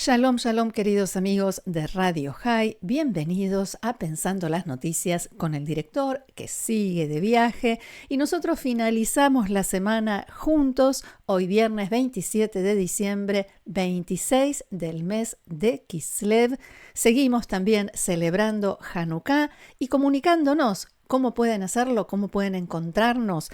Shalom, shalom, queridos amigos de Radio High. Bienvenidos a Pensando las Noticias con el director que sigue de viaje. Y nosotros finalizamos la semana juntos, hoy viernes 27 de diciembre, 26 del mes de Kislev. Seguimos también celebrando Hanukkah y comunicándonos. ¿Cómo pueden hacerlo? ¿Cómo pueden encontrarnos?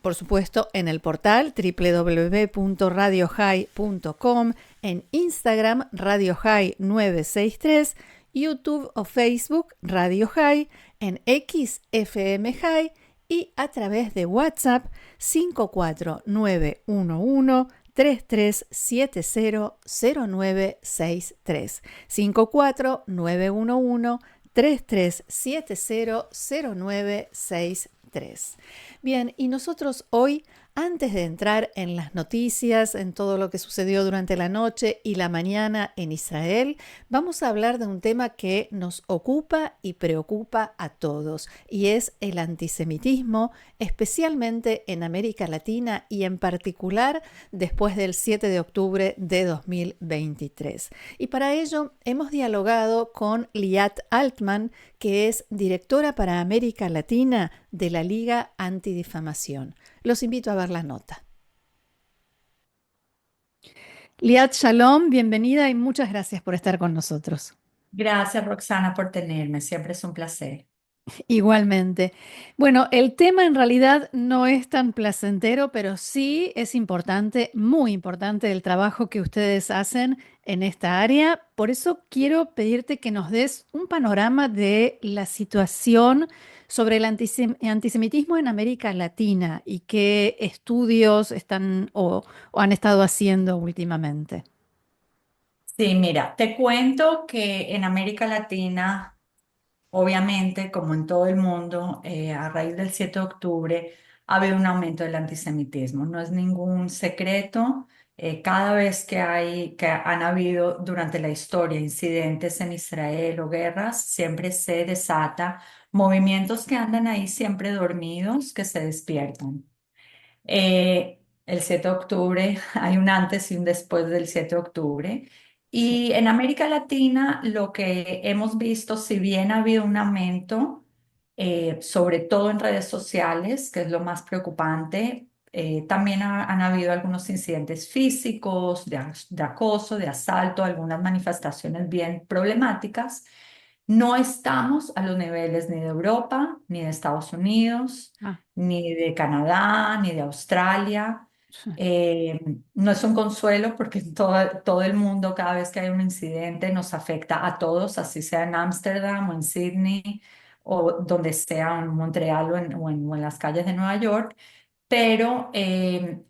Por supuesto, en el portal www.radiohigh.com, en Instagram Radio High 963, YouTube o Facebook Radio High, en X FM High y a través de WhatsApp 54911 33700963 54911 33700963. Bien, y nosotros hoy, antes de entrar en las noticias, en todo lo que sucedió durante la noche y la mañana en Israel, vamos a hablar de un tema que nos ocupa y preocupa a todos, y es el antisemitismo, especialmente en América Latina y en particular después del 7 de octubre de 2023. Y para ello hemos dialogado con Liat Altman, que es directora para América Latina de la Liga Antidifamación. Los invito a ver la nota. Liat Shalom, bienvenida y muchas gracias por estar con nosotros. Gracias, Roxana, por tenerme. Siempre es un placer. Igualmente. Bueno, el tema en realidad no es tan placentero, pero sí es importante, muy importante el trabajo que ustedes hacen en esta área. Por eso quiero pedirte que nos des un panorama de la situación sobre el antisemitismo en América Latina y qué estudios están o han estado haciendo últimamente. Sí, mira, te cuento que en América Latina, obviamente, como en todo el mundo, a raíz del 7 de octubre ha habido un aumento del antisemitismo. No es ningún secreto. Cada vez que han habido durante la historia incidentes en Israel o guerras, siempre se desata movimientos que andan ahí siempre dormidos, que se despiertan. El 7 de octubre, hay un antes y un después del 7 de octubre. Sí. Y en América Latina lo que hemos visto, si bien ha habido un aumento, sobre todo en redes sociales, que es lo más preocupante, también han habido algunos incidentes físicos, de acoso, de asalto, algunas manifestaciones bien problemáticas. No estamos a los niveles ni de Europa, ni de Estados Unidos, Ah, ni de Canadá, ni de Australia. Eh, no es un consuelo porque en todo el mundo, cada vez que hay un incidente, nos afecta a todos, así sea en Ámsterdam o en Sydney o donde sea, en Montreal o en las calles de Nueva York. Pero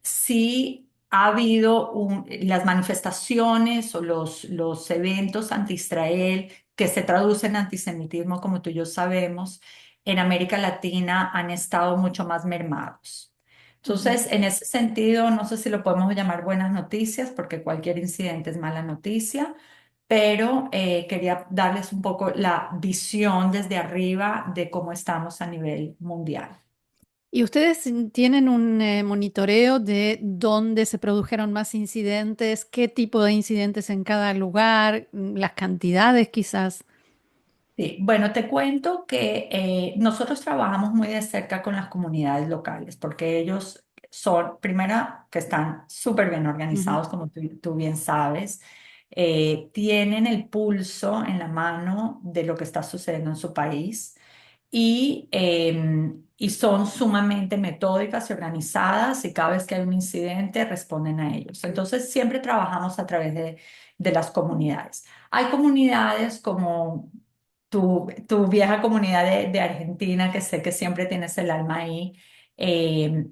sí ha habido las manifestaciones o los eventos anti-Israel que se traducen en antisemitismo, como tú y yo sabemos, en América Latina han estado mucho más mermados. ujú. Entonces, en ese sentido, no sé si lo podemos llamar buenas noticias, porque cualquier incidente es mala noticia, pero quería darles un poco la visión desde arriba de cómo estamos a nivel mundial. ¿Y ustedes tienen un monitoreo de dónde se produjeron más incidentes, qué tipo de incidentes en cada lugar, las cantidades quizás? Sí, bueno, te cuento que nosotros trabajamos muy de cerca con las comunidades locales porque ellos son, primera, que están súper bien Ujú. organizados, como tú bien sabes, tienen el pulso en la mano de lo que está sucediendo en su país y son sumamente metódicas y organizadas y cada vez que hay un incidente responden a ellos. Entonces, siempre trabajamos a través de las comunidades. Hay comunidades como tu vieja comunidad de Argentina, que sé que siempre tienes el alma ahí,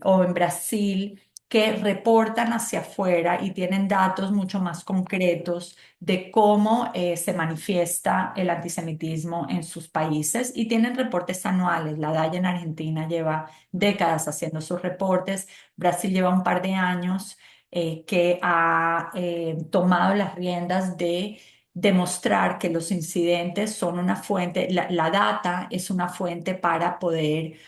o en Brasil, que reportan hacia afuera y tienen datos mucho más concretos de cómo se manifiesta el antisemitismo en sus países y tienen reportes anuales. La DAIA en Argentina lleva décadas haciendo sus reportes, Brasil lleva un par de años que ha tomado las riendas de demostrar que los incidentes son una fuente, la data es una fuente para poder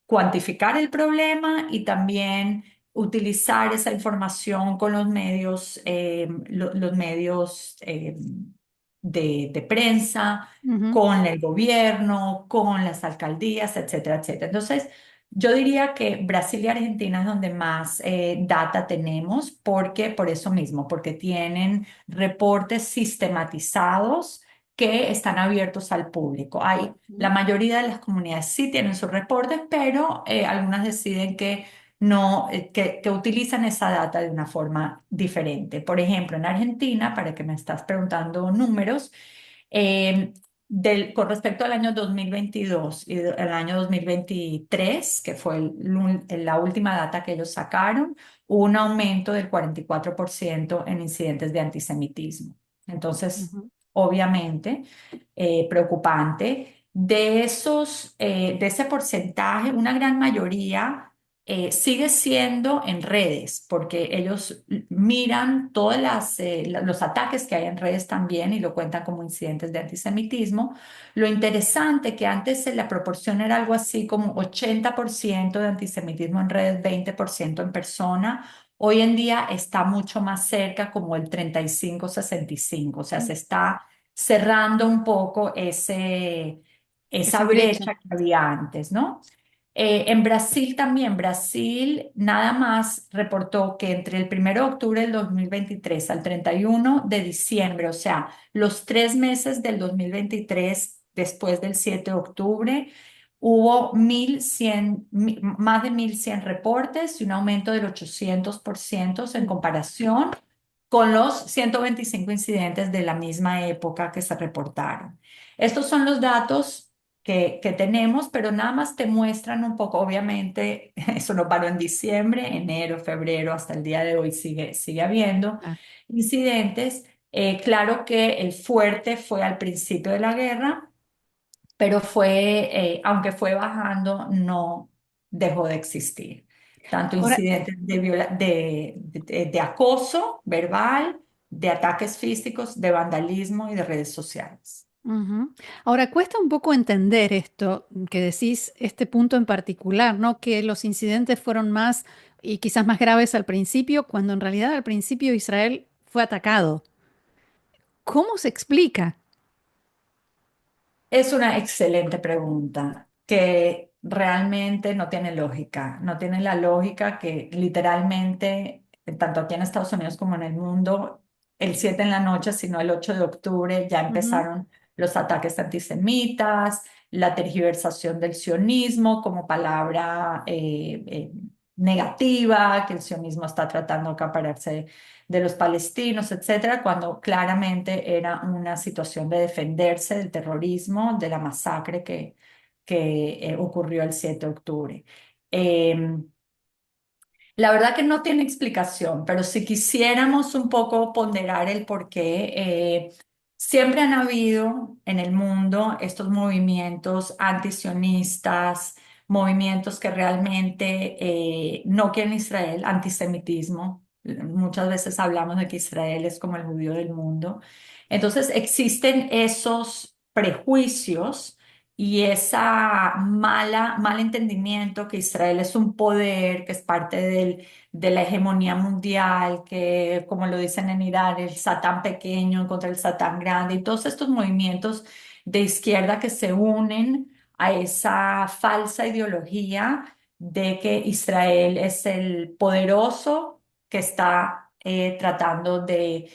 cuantificar el problema y también utilizar esa información con los medios, los medios de prensa, Ujú, con el gobierno, con las alcaldías, etcétera, etcétera. Entonces, yo diría que Brasil y Argentina es donde más data tenemos, porque por eso mismo, porque tienen reportes sistematizados que están abiertos al público. La ujú, mayoría de las comunidades sí tienen sus reportes, pero algunas deciden que no, que utilizan esa data de una forma diferente. Por ejemplo, en Argentina, para que me estás preguntando números, eh, con respecto al año 2022 y el año 2023, que fue la última data que ellos sacaron, hubo un aumento del 44% en incidentes de antisemitismo. Entonces, ujú. obviamente, preocupante. De ese porcentaje, una gran mayoría sigue siendo en redes, porque ellos miran todos los ataques que hay en redes también y lo cuentan como incidentes de antisemitismo. Lo interesante que antes la proporción era algo así como 80% de antisemitismo en redes, 20% en persona. Hoy en día está mucho más cerca, como el 35-65, o sea, se está cerrando un poco esa Esa brecha. brecha que había antes, ¿no? En Brasil también, Brasil nada más reportó que entre el 1 de octubre del 2023 al 31 de diciembre, o sea, los 3 meses del 2023 después del 7 de octubre, hubo 1.100, más de 1.100 reportes y un aumento del 800% en comparación con los 125 incidentes de la misma época que se reportaron. Estos son los datos que tenemos, pero nada más te muestran un poco, obviamente, eso no paró en diciembre, enero, febrero, hasta el día de hoy sigue habiendo Ah. incidentes. Claro que el fuerte fue al principio de la guerra, pero aunque fue bajando, no dejó de existir. Tanto Ahora, incidentes de acoso verbal, de ataques físicos, de vandalismo y de redes sociales. ujú. Ahora, cuesta un poco entender esto que decís, este punto en particular, ¿no? Que los incidentes fueron más y quizás más graves al principio, cuando en realidad al principio Israel fue atacado. ¿Cómo se explica? Es una excelente pregunta que realmente no tiene lógica. No tiene la lógica que literalmente, tanto aquí en Estados Unidos como en el mundo, el 7 en la noche, sino el 8 de octubre, ya Ujú, empezaron los ataques antisemitas, la tergiversación del sionismo como palabra negativa, que el sionismo está tratando de acapararse de los palestinos, etcétera, cuando claramente era una situación de defenderse del terrorismo, de la masacre que ocurrió el 7 de octubre. Eh, la verdad que no tiene explicación, pero si quisiéramos un poco ponderar el por qué, siempre han habido en el mundo estos movimientos antisionistas, movimientos que realmente no quieren Israel, antisemitismo. Muchas veces hablamos de que Israel es como el judío del mundo. Entonces existen esos prejuicios y esa mal entendimiento que Israel es un poder, que es parte de la hegemonía mundial, que como lo dicen en Irán, el Satán pequeño contra el Satán grande, y todos estos movimientos de izquierda que se unen a esa falsa ideología de que Israel es el poderoso que está tratando de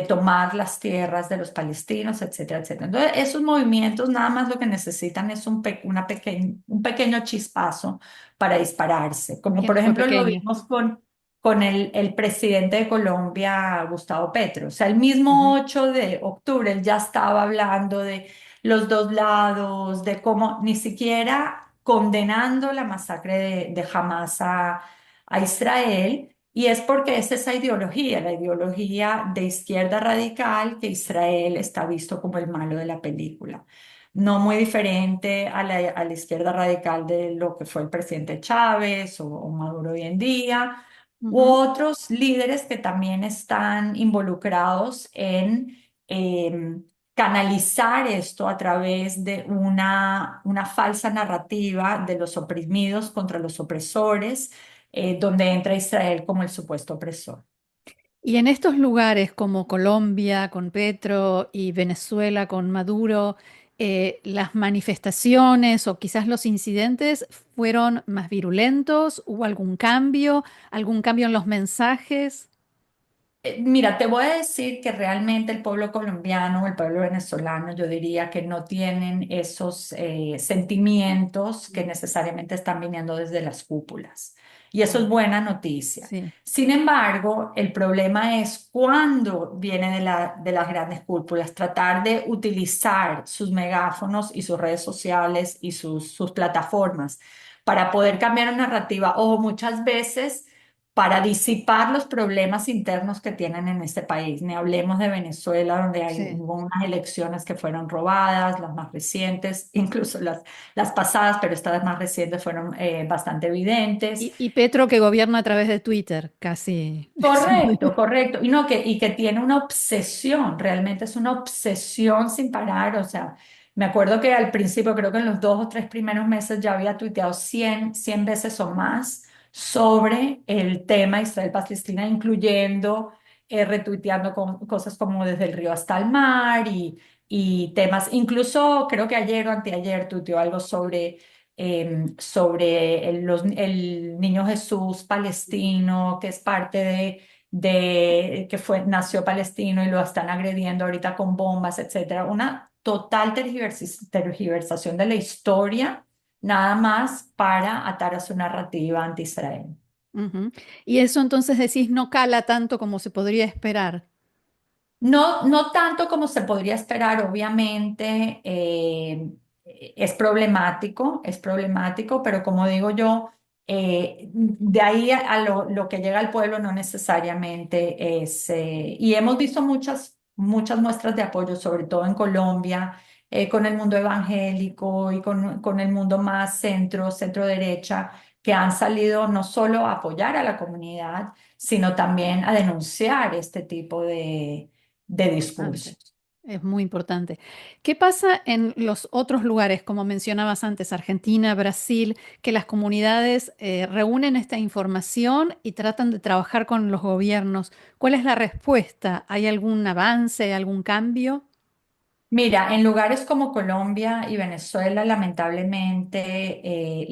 tomar las tierras de los palestinos, etcétera, etcétera. Entonces, esos movimientos nada más lo que necesitan es un pequeño chispazo para dispararse, como por tiempo ejemplo lo pequeño. vimos con el presidente de Colombia, Gustavo Petro. O sea, el mismo Ujú, 8 de octubre él ya estaba hablando de los dos lados, de cómo ni siquiera condenando la masacre de Hamas a Israel. Y es porque es esa ideología, la ideología de izquierda radical, que Israel está visto como el malo de la película. No muy diferente a la izquierda radical de lo que fue el presidente Chávez o Maduro hoy en día, u ujú. otros líderes que también están involucrados en canalizar esto a través de una falsa narrativa de los oprimidos contra los opresores, donde entra Israel como el supuesto opresor. Y en estos lugares como Colombia con Petro y Venezuela con Maduro, las manifestaciones o quizás los incidentes fueron más virulentos. ¿Hubo algún cambio en los mensajes? Mira, te voy a decir que realmente el pueblo colombiano, el pueblo venezolano, yo diría que no tienen esos sentimientos que necesariamente están viniendo desde las cúpulas. Y eso es Ah, buena noticia. sí, Sin embargo, el problema es cuando viene de las grandes cúpulas, tratar de utilizar sus megáfonos y sus redes sociales y sus plataformas para poder cambiar una narrativa. O muchas veces para disipar los problemas internos que tienen en este país. Ni hablemos de Venezuela, donde sí. hubo unas elecciones que fueron robadas, las más recientes, incluso las pasadas, pero estas más recientes fueron bastante evidentes. Y Petro que gobierna a través de Twitter, casi. Correcto, correcto. Y, no, y que tiene una obsesión, realmente es una obsesión sin parar. O sea, me acuerdo que al principio, creo que en los 2 o 3 primeros meses ya había tuiteado cien veces o más sobre el tema Israel-Palestina, incluyendo retuiteando cosas como desde el río hasta el mar y temas. Incluso creo que ayer o anteayer tuiteó algo sobre el niño Jesús palestino, que es parte que nació palestino y lo están agrediendo ahorita con bombas, etcétera. Una total tergiversación de la historia, nada más para atar a su narrativa anti-Israel. Ujú. Y eso entonces decís no cala tanto como se podría esperar. No, no tanto como se podría esperar, obviamente, es problemático, pero como digo yo, de ahí a lo que llega al pueblo no necesariamente es, y hemos visto muchas muestras de apoyo, sobre todo en Colombia, con el mundo evangélico y con el mundo más centro derecha, que han salido no solo a apoyar a la comunidad, sino también a denunciar este tipo de Importante. discursos. Es muy importante. ¿Qué pasa en los otros lugares, como mencionabas antes, Argentina, Brasil, que las comunidades reúnen esta información y tratan de trabajar con los gobiernos? ¿Cuál es la respuesta? ¿Hay algún avance, algún cambio? Mira, en lugares como Colombia y Venezuela, lamentablemente,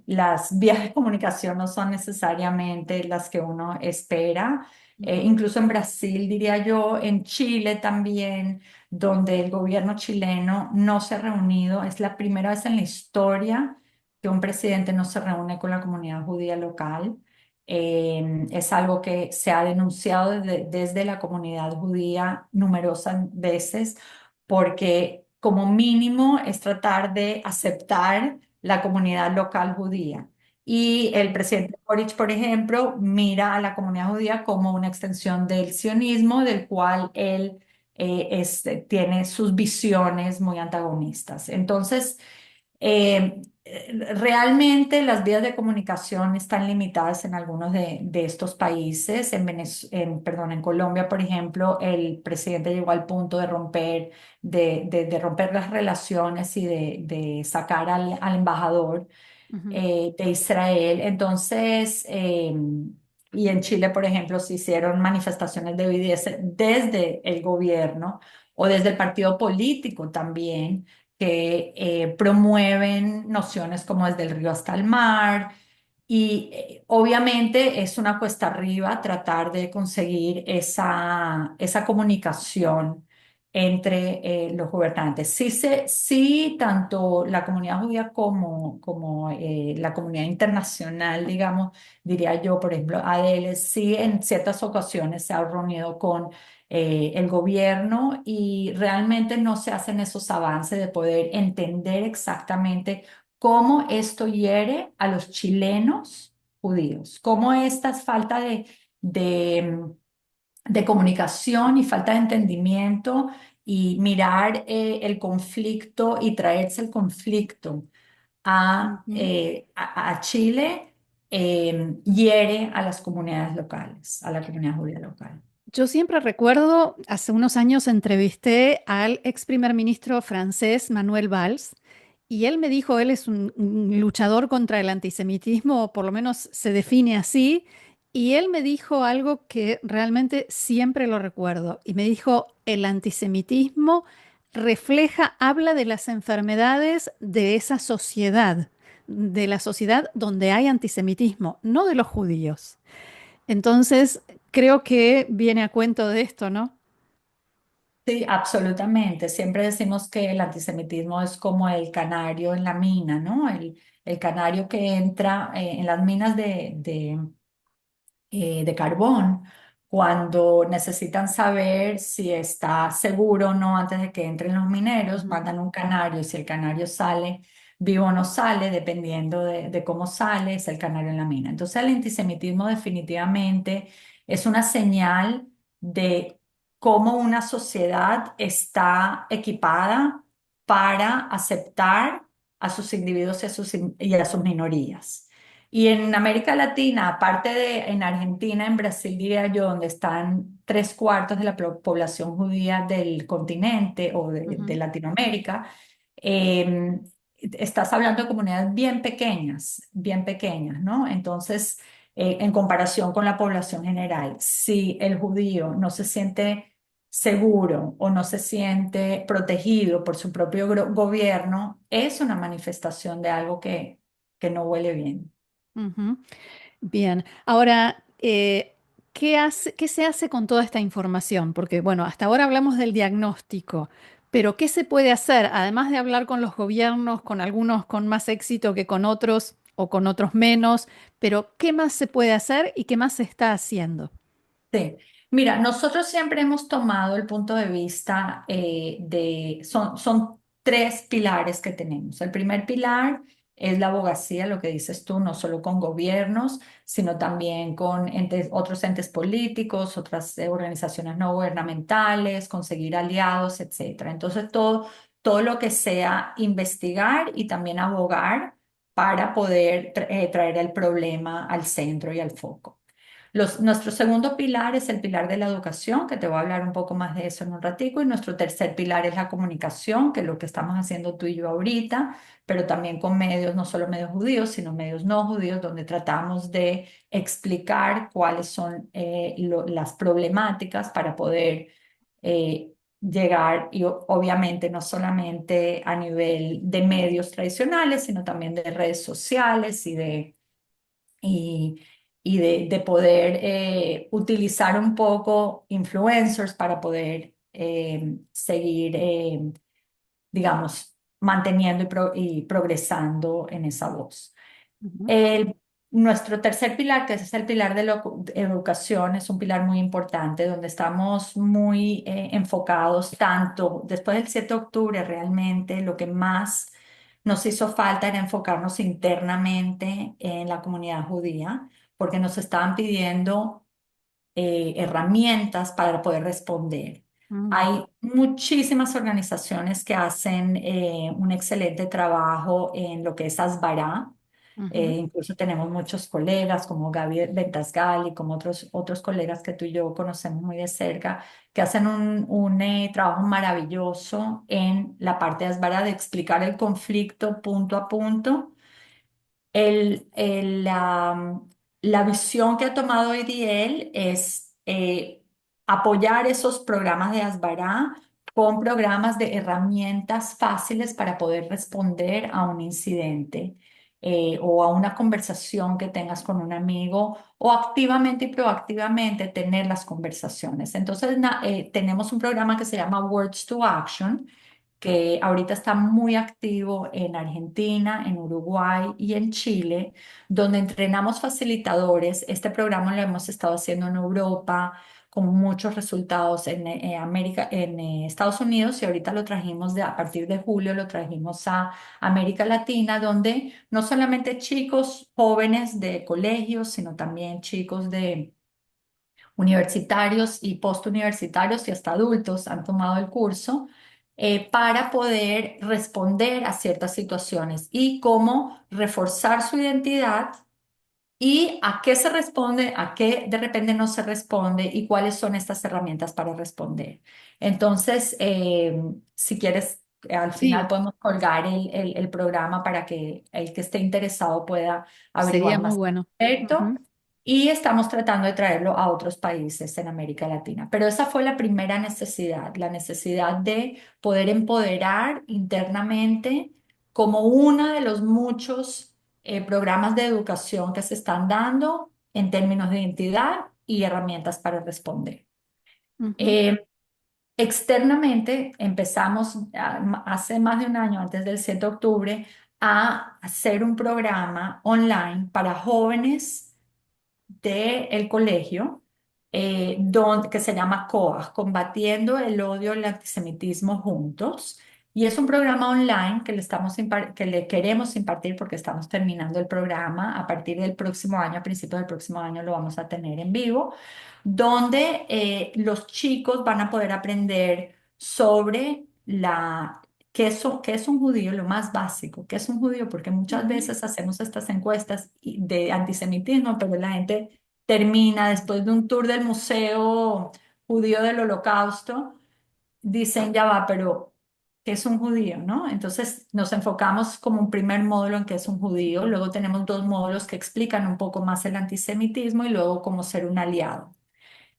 las vías de comunicación no son necesariamente las que uno espera. Ujú. Incluso en Brasil, diría yo, en Chile también, donde el gobierno chileno no se ha reunido. Es la primera vez en la historia que un presidente no se reúne con la comunidad judía local. Es algo que se ha denunciado desde la comunidad judía numerosas veces porque como mínimo es tratar de aceptar la comunidad local judía. Y el presidente Boric, por ejemplo, mira a la comunidad judía como una extensión del sionismo, del cual él tiene sus visiones muy antagonistas. Entonces, realmente las vías de comunicación están limitadas en algunos de estos países. Perdón, en Colombia, por ejemplo, el presidente llegó al punto de de romper las relaciones y de sacar al embajador Ujú. de Israel. Entonces, y en Chile, por ejemplo, se hicieron manifestaciones de BDS desde el gobierno o desde el partido político también, que promueven nociones como desde el río hasta el mar. Y obviamente es una cuesta arriba tratar de conseguir esa comunicación entre los gobernantes. Sí, tanto la comunidad judía como la comunidad internacional, digamos, diría yo, por ejemplo, ADL, sí en ciertas ocasiones se ha reunido con el gobierno y realmente no se hacen esos avances de poder entender exactamente cómo esto hiere a los chilenos judíos, cómo esta falta de de comunicación y falta de entendimiento y mirar el conflicto y traerse el conflicto Ujú. a Chile, hiere a las comunidades locales, a la comunidad judía local. Yo siempre recuerdo, hace unos años entrevisté al ex primer ministro francés Manuel Valls Y él me dijo, él es un luchador contra el antisemitismo, o por lo menos se define así, y él me dijo algo que realmente siempre lo recuerdo, y me dijo, el antisemitismo refleja, habla de las enfermedades de esa sociedad, de la sociedad donde hay antisemitismo, no de los judíos. Entonces, creo que viene a cuento de esto, ¿no? Sí, absolutamente. Siempre decimos que el antisemitismo es como el canario en la mina, ¿no? El canario que entra en las minas de carbón cuando necesitan saber si está seguro o no antes de que entren los mineros, Ujú, mandan un canario y si el canario sale vivo o no sale, dependiendo de cómo sale, es el canario en la mina. Entonces el antisemitismo definitivamente es una señal de cómo una sociedad está equipada para aceptar a sus individuos y a sus minorías. Y en América Latina, aparte de en Argentina, en Brasil, diría yo, donde están tres cuartos de la población judía del continente o de ujú, Latinoamérica, eh, estás hablando de comunidades bien pequeñas, ¿no? Entonces, en comparación con la población general, si el judío no se siente seguro o no se siente protegido por su propio gobierno, es una manifestación de algo que no huele bien. ujú. Bien, ahora, ¿qué se hace con toda esta información? Porque, bueno, hasta ahora hablamos del diagnóstico, pero ¿qué se puede hacer? Además de hablar con los gobiernos, con algunos con más éxito que con otros o con otros menos, pero ¿qué más se puede hacer y qué más se está haciendo? Sí, mira, nosotros siempre hemos tomado el punto de vista son tres pilares que tenemos. El primer pilar es la abogacía, lo que dices tú, no solo con gobiernos, sino también con otros entes políticos, otras organizaciones no gubernamentales, conseguir aliados, etcétera. Entonces, todo lo que sea investigar y también abogar para poder traer el problema al centro y al foco. Nuestro segundo pilar es el pilar de la educación, que te voy a hablar un poco más de eso en un ratico, y nuestro tercer pilar es la comunicación, que es lo que estamos haciendo tú y yo ahorita, pero también con medios, no solo medios judíos, sino medios no judíos, donde tratamos de explicar cuáles son las problemáticas para poder llegar, y obviamente no solamente a nivel de medios tradicionales, sino también de redes sociales y, y de poder utilizar un poco influencers para poder seguir, digamos, manteniendo y progresando en esa voz. Ujú, El, Nuestro tercer pilar, que es el pilar de la educación, es un pilar muy importante donde estamos muy enfocados tanto después del 7 de octubre, realmente lo que más nos hizo falta era enfocarnos internamente en la comunidad judía, porque nos estaban pidiendo herramientas para poder responder. mm, Hay muchísimas organizaciones que hacen un excelente trabajo en lo que es Asbará. ujú, Incluso tenemos muchos colegas como Gaby Ventasgal y como otros colegas que tú y yo conocemos muy de cerca, que hacen un trabajo maravilloso en la parte de Asbará de explicar el conflicto punto a punto. La visión que ha tomado EDL es apoyar esos programas de Asbará con programas de herramientas fáciles para poder responder a un incidente o a una conversación que tengas con un amigo o activamente y proactivamente tener las conversaciones. Entonces, tenemos un programa que se llama Words to Action, que ahorita está muy activo en Argentina, en Uruguay y en Chile, donde entrenamos facilitadores. Este programa lo hemos estado haciendo en Europa con muchos resultados en América, en Estados Unidos, y ahorita lo trajimos a partir de julio, lo trajimos a América Latina, donde no solamente chicos jóvenes de colegios, sino también chicos de universitarios y postuniversitarios y hasta adultos han tomado el curso para poder responder a ciertas situaciones y cómo reforzar su identidad y a qué se responde, a qué de repente no se responde y cuáles son estas herramientas para responder. Entonces, si quieres, Al final Sí, podemos colgar el programa para que el que esté interesado pueda sería averiguar muy más al bueno. respecto. Ujú, Y estamos tratando de traerlo a otros países en América Latina. Pero esa fue la primera necesidad, la necesidad de poder empoderar internamente como uno de los muchos programas de educación que se están dando en términos de identidad y herramientas para responder. ujú, Eh, Externamente, empezamos hace más de un año, antes del 7 de octubre, a hacer un programa online para jóvenes del colegio, que se llama COAJ, Combatiendo el Odio y el Antisemitismo Juntos. Y es un programa online que le queremos impartir porque estamos terminando el programa. A partir del próximo año, a principios del próximo año, lo vamos a tener en vivo, donde los chicos van a poder aprender sobre qué es un judío, lo más básico, qué es un judío, porque muchas ujú. veces hacemos estas encuestas de antisemitismo, pero la gente termina después de un tour del Museo Judío del Holocausto, dicen, ya va, pero ¿qué es un judío, no? Entonces nos enfocamos como un primer módulo en qué es un judío, luego tenemos dos módulos que explican un poco más el antisemitismo y luego cómo ser un aliado.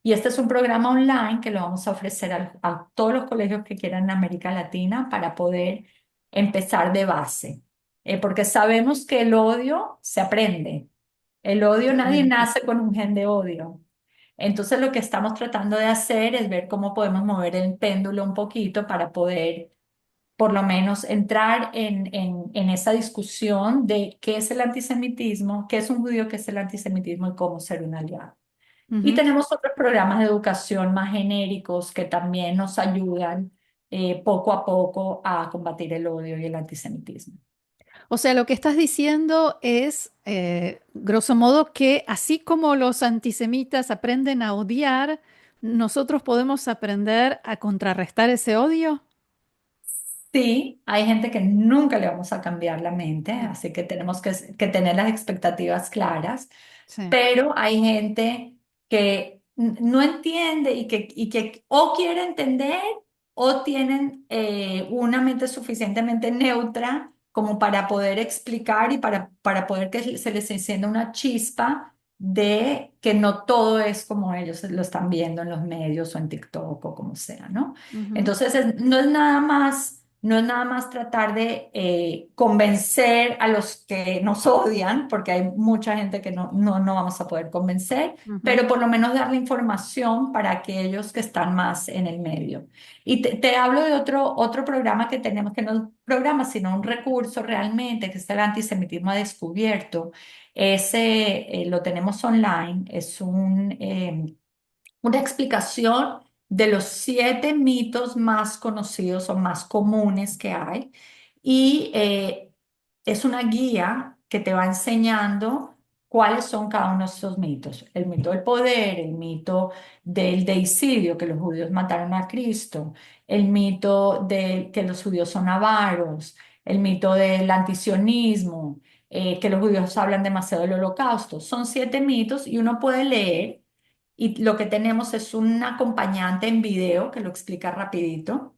Y este es un programa online que lo vamos a ofrecer a todos los colegios que quieran en América Latina para poder empezar de base. Porque sabemos que el odio se aprende. El odio, nadie Totalmente. nace con un gen de odio. Entonces lo que estamos tratando de hacer es ver cómo podemos mover el péndulo un poquito para poder por lo menos entrar en esa discusión de qué es el antisemitismo, qué es un judío, qué es el antisemitismo y cómo ser un aliado. Y Ujú. tenemos otros programas de educación más genéricos que también nos ayudan poco a poco a combatir el odio y el antisemitismo. O sea, lo que estás diciendo es, grosso modo, que así como los antisemitas aprenden a odiar, nosotros podemos aprender a contrarrestar ese odio. Sí, hay gente que nunca le vamos a cambiar la mente, Mm, así que tenemos que tener las expectativas claras, sí. pero hay gente que no entiende y que o quiere entender o tienen una mente suficientemente neutra como para poder explicar y para poder que se les encienda una chispa de que no todo es como ellos lo están viendo en los medios o en TikTok o como sea, ¿no? Ujú, Entonces, no es nada más tratar de convencer a los que nos odian, porque hay mucha gente que no vamos a poder convencer, ujú, pero por lo menos darle información para aquellos que están más en el medio. Y te hablo de otro programa que tenemos, que no es un programa, sino un recurso realmente, que es el antisemitismo a descubierto. Ese lo tenemos online, es una explicación de los 7 mitos más conocidos o más comunes que hay. Y es una guía que te va enseñando cuáles son cada uno de esos mitos. El mito del poder, el mito del deicidio, que los judíos mataron a Cristo, el mito de que los judíos son avaros, el mito del antisionismo, que los judíos hablan demasiado del holocausto. Son 7 mitos y uno puede leer y lo que tenemos es un acompañante en video que lo explica rapidito.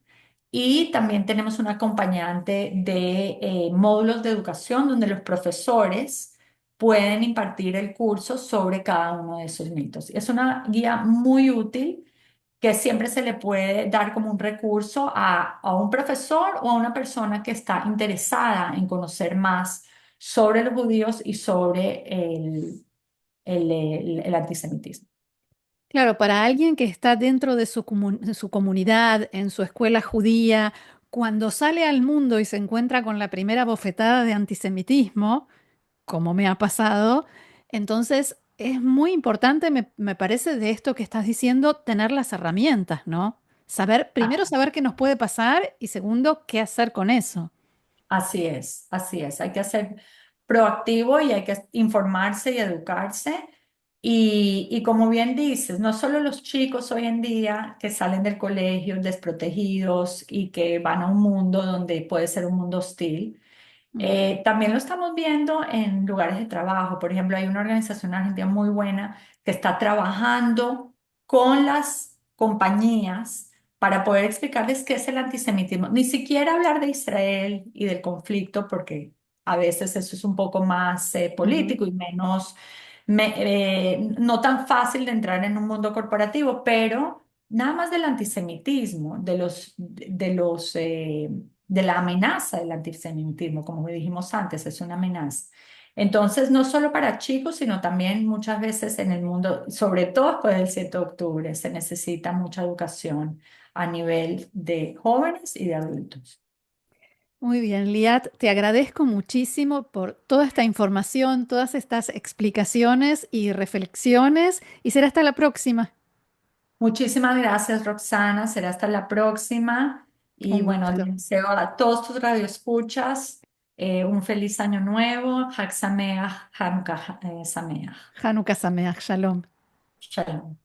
Y también tenemos un acompañante de módulos de educación donde los profesores pueden impartir el curso sobre cada uno de esos mitos. Es una guía muy útil que siempre se le puede dar como un recurso a un profesor o a una persona que está interesada en conocer más sobre los judíos y sobre el antisemitismo. claro, para alguien que está dentro de de su comunidad, en su escuela judía, cuando sale al mundo y se encuentra con la primera bofetada de antisemitismo, como me ha pasado, entonces es muy importante, me parece, de esto que estás diciendo, tener las herramientas, ¿no? Saber, primero saber qué nos puede pasar y segundo, qué hacer con eso. Así es, así es. Hay que ser proactivo y hay que informarse y educarse. Y como bien dices, no solo los chicos hoy en día que salen del colegio desprotegidos y que van a un mundo donde puede ser un mundo hostil, Mm, también lo estamos viendo en lugares de trabajo. Por ejemplo, hay una organización argentina muy buena que está trabajando con las compañías para poder explicarles qué es el antisemitismo. Ni siquiera hablar de Israel y del conflicto, porque a veces eso es un poco más Ujú. político y menos, no tan fácil de entrar en un mundo corporativo, pero nada más del antisemitismo, de la amenaza del antisemitismo, como dijimos antes, es una amenaza. Entonces, no solo para chicos, sino también muchas veces en el mundo, sobre todo después del 7 de octubre, se necesita mucha educación a nivel de jóvenes y de adultos. Muy bien, Liat, te agradezco muchísimo por toda esta información, todas estas explicaciones y reflexiones y será hasta la próxima. Muchísimas gracias, Roxana. Será hasta la próxima. Y Un bueno, les gusto. deseo a todos tus radioescuchas un feliz año nuevo. Hag Sameach, Hanukkah Sameach. Hanukkah Sameach, Shalom. Shalom.